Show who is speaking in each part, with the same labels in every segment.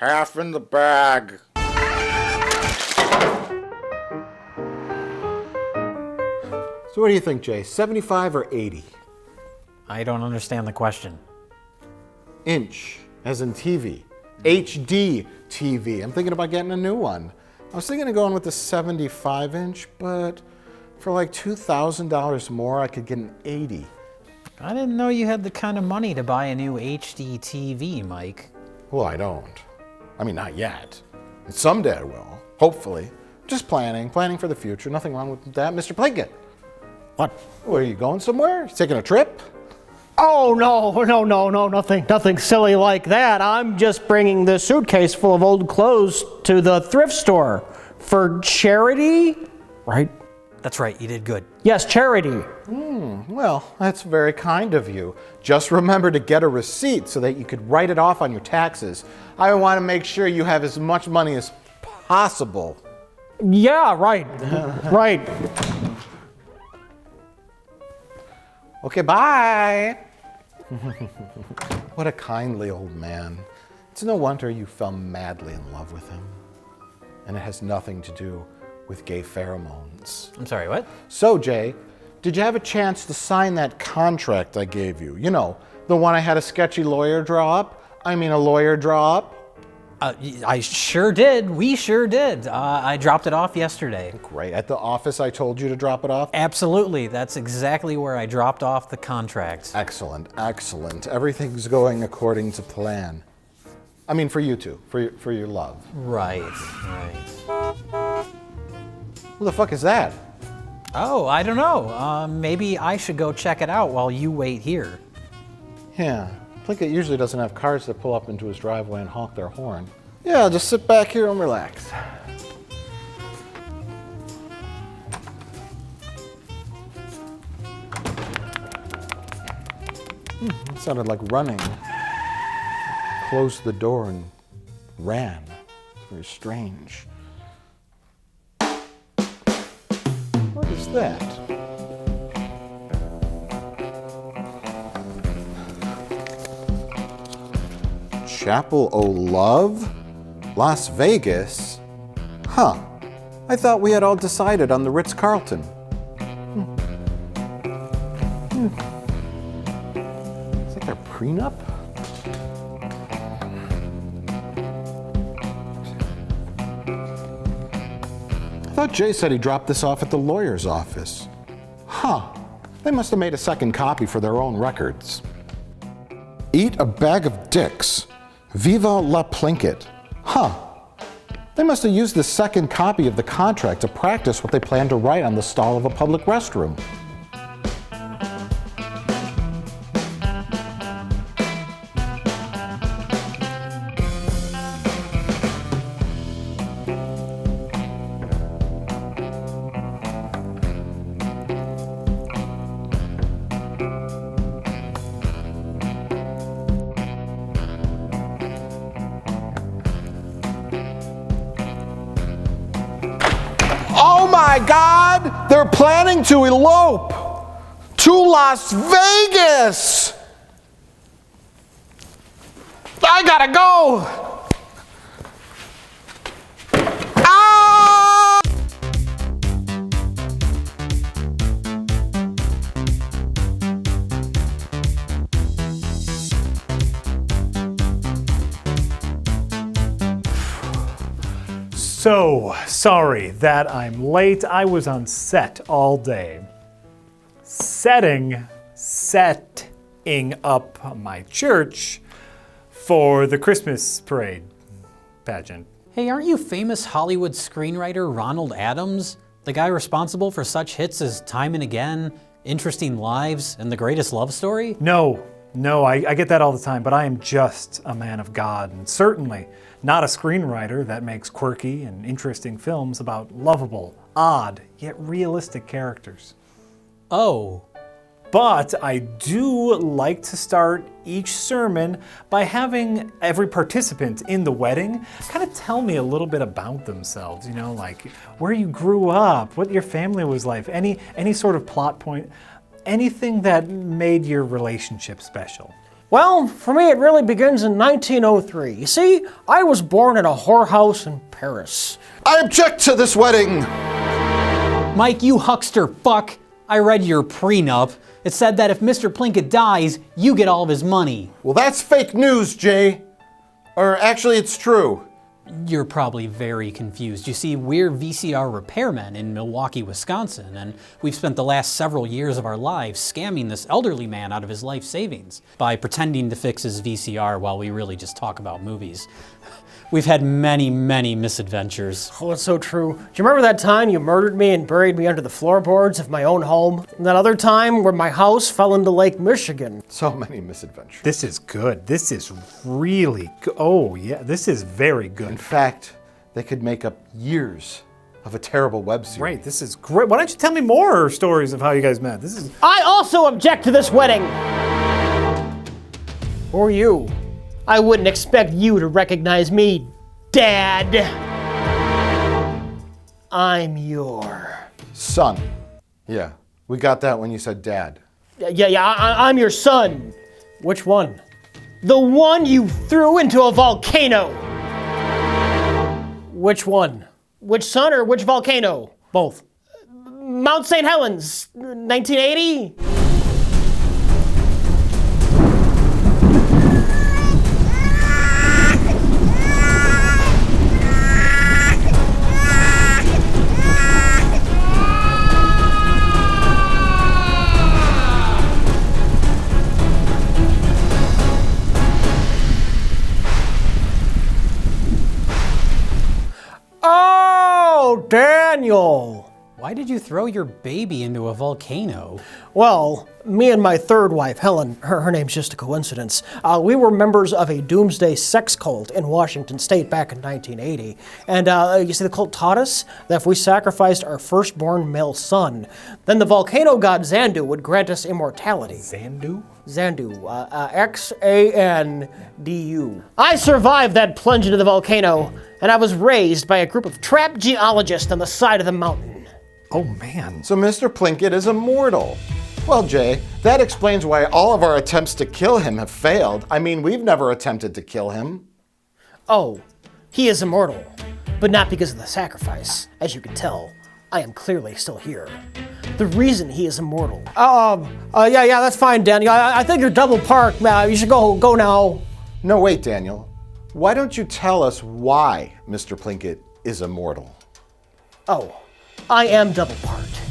Speaker 1: half in the bag.
Speaker 2: So what do you think, Jay? 75 or 80?
Speaker 3: I don't understand the question.
Speaker 2: Inch, as in TV. HD TV. I'm thinking about getting a new one. I was thinking of going with the 75 inch, but for like $2,000 more, I could get an 80.
Speaker 3: I didn't know you had the kind of money to buy a new HD TV, Mike.
Speaker 2: Well, I don't. I mean, not yet. Someday I will, hopefully. Just planning for the future. Nothing wrong with that, Mr. Plinkett. What? Where are you going somewhere? You taking a trip?
Speaker 4: Oh, no, nothing silly like that. I'm just bringing this suitcase full of old clothes to the thrift store for charity, right?
Speaker 3: That's right, you did good.
Speaker 4: Yes, charity.
Speaker 2: Well, that's very kind of you. Just remember to get a receipt so that you could write it off on your taxes. I want to make sure you have as much money as possible.
Speaker 4: Yeah, right, right.
Speaker 2: Okay, bye. What a kindly old man. It's no wonder you fell madly in love with him. And it has nothing to do with gay pheromones.
Speaker 3: I'm sorry, what?
Speaker 2: So, Jay, did you have a chance to sign that contract I gave you? You know, the one I had a sketchy lawyer draw up? I mean, a lawyer draw up?
Speaker 3: I sure did. We sure did. I dropped it off yesterday.
Speaker 2: Great. At the office I told you to drop it off?
Speaker 3: Absolutely. That's exactly where I dropped off the contract.
Speaker 2: Excellent, excellent. Everything's going according to plan. I mean, for you two, for your love.
Speaker 3: Right.
Speaker 2: Who the fuck is that?
Speaker 3: Oh, I don't know. Maybe I should go check it out while you wait here.
Speaker 2: Yeah, Plinkett usually doesn't have cars that pull up into his driveway and honk their horn. Yeah, just sit back here and relax. It sounded like running. Closed the door and ran. It's very strange. What is that? Chapel O' Love? Las Vegas? Huh. I thought we had all decided on the Ritz-Carlton. Is that their prenup? I thought Jay said he dropped this off at the lawyer's office. Huh. They must have made a second copy for their own records. Eat a bag of dicks. Viva la Plinkett. Huh. They must have used the second copy of the contract to practice what they plan to write on the stall of a public restroom. Oh my God! They're planning to elope to Las Vegas! I gotta go! Ah!
Speaker 5: So sorry that I'm late. I was on set all day. Setting up my church for the Christmas parade pageant.
Speaker 3: Hey, aren't you famous Hollywood screenwriter Ronald Adams? The guy responsible for such hits as Time and Again, Interesting Lives, and The Greatest Love Story?
Speaker 5: No, I get that all the time, but I am just a man of God, and certainly not a screenwriter that makes quirky and interesting films about lovable, odd, yet realistic characters.
Speaker 3: Oh.
Speaker 5: But I do like to start each sermon by having every participant in the wedding kind of tell me a little bit about themselves, you know, like where you grew up, what your family was like, any sort of plot point, anything that made your relationship special.
Speaker 4: Well, for me, it really begins in 1903. You see, I was born in a whorehouse in Paris.
Speaker 2: I object to this wedding!
Speaker 3: Mike, you huckster fuck. I read your prenup. It said that if Mr. Plinkett dies, you get all of his money.
Speaker 2: Well, that's fake news, Jay. Or actually, it's true.
Speaker 3: You're probably very confused. You see, we're VCR repairmen in Milwaukee, Wisconsin, and we've spent the last several years of our lives scamming this elderly man out of his life savings by pretending to fix his VCR while we really just talk about movies. We've had many, many misadventures.
Speaker 4: Oh, it's so true. Do you remember that time you murdered me and buried me under the floorboards of my own home? And that other time where my house fell into Lake Michigan?
Speaker 2: So many misadventures.
Speaker 5: This is good. This is really good. Oh, yeah, this is very good.
Speaker 2: In fact, they could make up years of a terrible web series.
Speaker 5: Right, this is great. Why don't you tell me more stories of how you guys met? This is...
Speaker 4: I also object to this wedding! Or you. I wouldn't expect you to recognize me, Dad. I'm your...
Speaker 2: Son. Yeah, we got that when you said dad.
Speaker 4: I'm your son. Which one? The one you threw into a volcano. Which one? Which son or which volcano? Both. Mount St. Helens, 1980? Oh, Daniel!
Speaker 3: Why did you throw your baby into a volcano?
Speaker 4: Well, me and my third wife, Helen, her name's just a coincidence, we were members of a doomsday sex cult in Washington State back in 1980. And you see, the cult taught us that if we sacrificed our firstborn male son, then the volcano god Xandu would grant us immortality.
Speaker 5: Xandu?
Speaker 4: Xandu, Xandu. I survived that plunge into the volcano, and I was raised by a group of trapped geologists on the side of the mountain.
Speaker 5: Oh, man.
Speaker 2: So Mr. Plinkett is immortal. Well, Jay, that explains why all of our attempts to kill him have failed. I mean, we've never attempted to kill him.
Speaker 4: Oh, he is immortal, but not because of the sacrifice. As you can tell, I am clearly still here. The reason he is immortal. Yeah, that's fine, Daniel. I think you're double parked. You should go now.
Speaker 2: No, wait, Daniel. Why don't you tell us why Mr. Plinkett is immortal?
Speaker 4: Oh, I am double parked.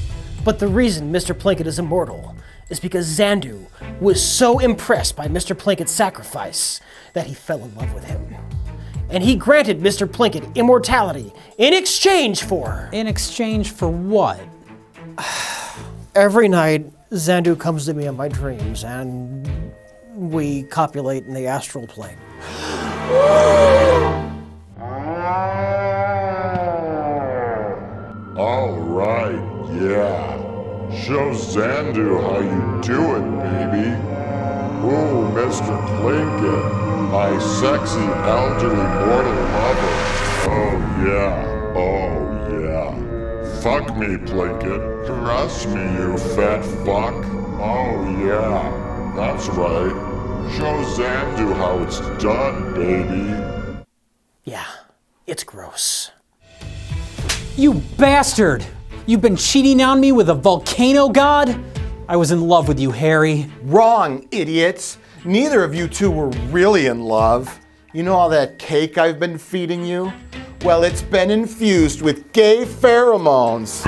Speaker 4: But the reason Mr. Plinkett is immortal is because Xandu was so impressed by Mr. Plinkett's sacrifice that he fell in love with him. And he granted Mr. Plinkett immortality in exchange for...
Speaker 3: In exchange for what?
Speaker 4: Every night, Xandu comes to me in my dreams, and we copulate in the astral plane.
Speaker 1: All right, yeah. Show Xandu how you do it, baby. Ooh, Mr. Plinkett, my sexy elderly mortal lover. Oh yeah. Fuck me, Plinkett. Caress me, you fat fuck. Oh yeah, that's right. Show Xandu how it's done, baby.
Speaker 4: Yeah, it's gross.
Speaker 3: You bastard! You've been cheating on me with a volcano god? I was in love with you, Harry.
Speaker 2: Wrong, idiots. Neither of you two were really in love. You know all that cake I've been feeding you? Well, it's been infused with gay pheromones.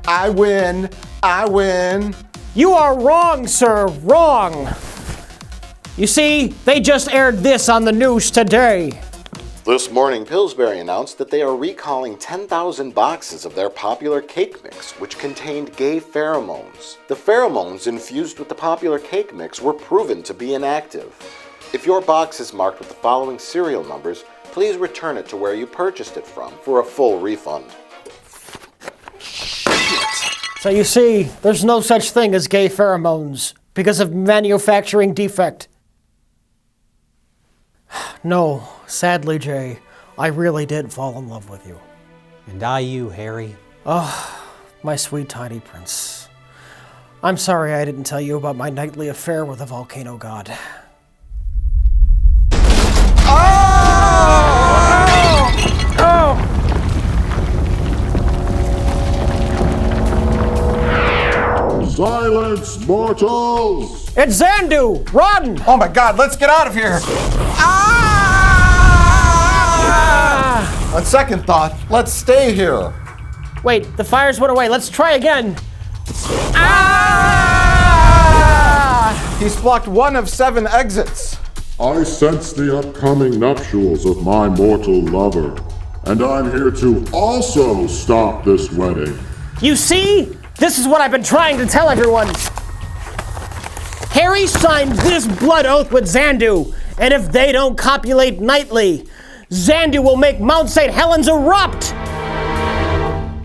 Speaker 2: I win.
Speaker 4: You are wrong, sir, wrong. You see, they just aired this on the news today.
Speaker 2: This morning, Pillsbury announced that they are recalling 10,000 boxes of their popular cake mix, which contained gay pheromones. The pheromones infused with the popular cake mix were proven to be inactive. If your box is marked with the following serial numbers, please return it to where you purchased it from for a full refund.
Speaker 4: So you see, there's no such thing as gay pheromones because of manufacturing defect. No, sadly, Jay, I really did fall in love with you.
Speaker 3: And I you, Harry.
Speaker 4: My sweet tiny prince. I'm sorry I didn't tell you about my nightly affair with the Volcano God.
Speaker 1: Silence, mortals!
Speaker 4: It's Xandu! Run!
Speaker 2: Oh my God, let's get out of here! On second thought, let's stay here.
Speaker 4: Wait, the fires went away. Let's try again.
Speaker 2: He's blocked one of 7 exits.
Speaker 1: I sense the upcoming nuptials of my mortal lover, and I'm here to also stop this wedding.
Speaker 4: You see? This is what I've been trying to tell everyone. Harry signed this blood oath with Xandu, and if they don't copulate nightly, Xandu will make Mount St. Helens erupt!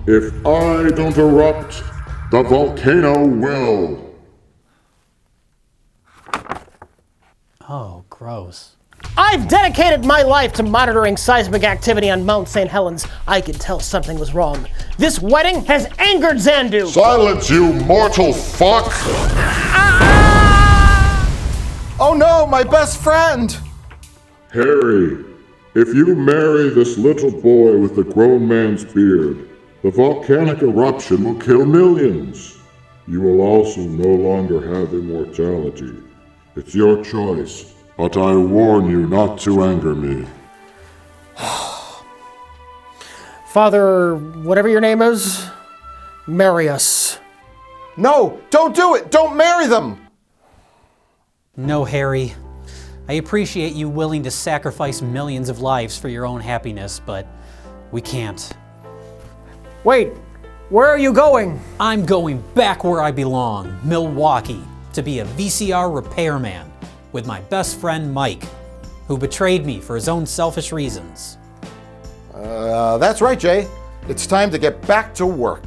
Speaker 1: If I don't erupt, the volcano will.
Speaker 3: Oh, gross.
Speaker 4: I've dedicated my life to monitoring seismic activity on Mount St. Helens. I could tell something was wrong. This wedding has angered Xandu.
Speaker 1: Silence, you mortal fuck!
Speaker 2: Oh no, my best friend!
Speaker 1: Harry, if you marry this little boy with the grown man's beard, the volcanic eruption will kill millions. You will also no longer have immortality. It's your choice, but I warn you not to anger me.
Speaker 4: Father, whatever your name is, marry us.
Speaker 2: No, don't do it! Don't marry them!
Speaker 3: No, Harry. I appreciate you willing to sacrifice millions of lives for your own happiness, but we can't.
Speaker 4: Wait, where are you going?
Speaker 3: I'm going back where I belong, Milwaukee, to be a VCR repairman with my best friend Mike, who betrayed me for his own selfish reasons.
Speaker 2: That's right, Jay. It's time to get back to work.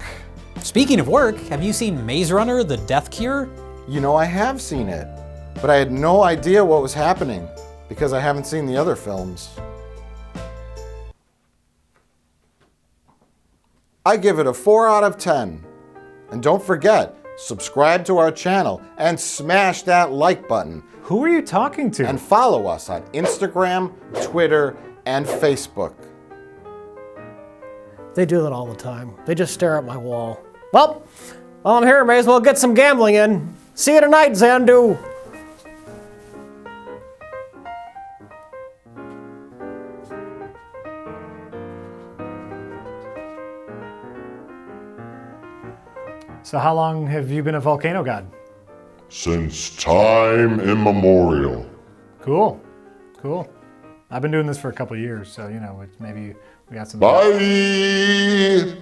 Speaker 3: Speaking of work, have you seen Maze Runner: The Death Cure?
Speaker 2: You know, I have seen it, but I had no idea what was happening because I haven't seen the other films. I give it a 4 out of 10. And don't forget, subscribe to our channel and smash that like button.
Speaker 5: Who are you talking to?
Speaker 2: And follow us on Instagram, Twitter, and Facebook.
Speaker 4: They do that all the time. They just stare at my wall. Well, while I'm here, may as well get some gambling in. See you tonight, Xandu.
Speaker 5: So how long have you been a Volcano God?
Speaker 1: Since time immemorial.
Speaker 5: Cool. Cool. I've been doing this for a couple of years, so, you know, maybe we got some...
Speaker 1: Bye!